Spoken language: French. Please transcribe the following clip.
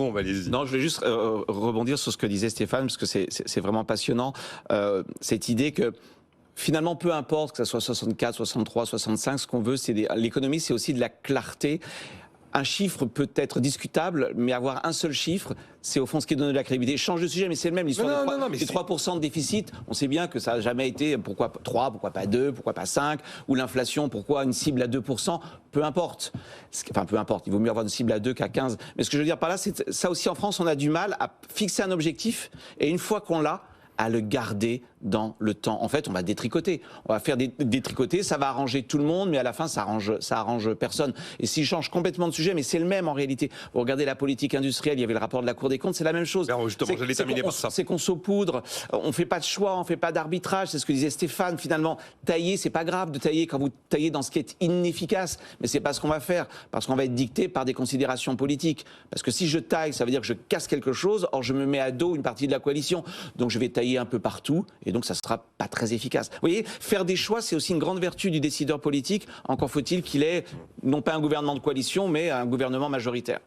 Bon, bah, allez-y. Non, je voulais juste rebondir sur ce que disait Stéphane, parce que c'est vraiment passionnant, cette idée que finalement, peu importe que ça soit 64, 63, 65, ce qu'on veut, l'économie, c'est aussi de la clarté. Un chiffre peut être discutable, mais avoir un seul chiffre, c'est au fond ce qui donne de la crédibilité. Change de sujet, mais c'est le même. L'histoire des 3% de déficit, on sait bien que ça n'a jamais été pourquoi 3, pourquoi pas 2, pourquoi pas 5, ou l'inflation, pourquoi une cible à 2%, peu importe. Enfin, peu importe, il vaut mieux avoir une cible à 2 qu'à 15. Mais ce que je veux dire par là, c'est que ça aussi en France, on a du mal à fixer un objectif, et une fois qu'on l'a, à le garder dans le temps. En fait, on va détricoter. On va faire des détricoter, ça va arranger tout le monde, mais à la fin, ça arrange personne. Et s'il change complètement de sujet, mais c'est le même en réalité. Vous regardez la politique industrielle, il y avait le rapport de la Cour des comptes, c'est la même chose. Alors justement, j'allais terminer par ça. C'est qu'on saupoudre, on fait pas de choix, on fait pas d'arbitrage, c'est ce que disait Stéphane, finalement. Tailler, c'est pas grave de tailler quand vous taillez dans ce qui est inefficace, mais c'est pas ce qu'on va faire, parce qu'on va être dicté par des considérations politiques. Parce que si je taille, ça veut dire que je casse quelque chose, or je me mets à dos une partie de la coalition. Donc je vais tailler un peu partout, et donc ça sera pas très efficace. Vous voyez, faire des choix, c'est aussi une grande vertu du décideur politique. Encore faut-il qu'il ait, non pas un gouvernement de coalition, mais un gouvernement majoritaire.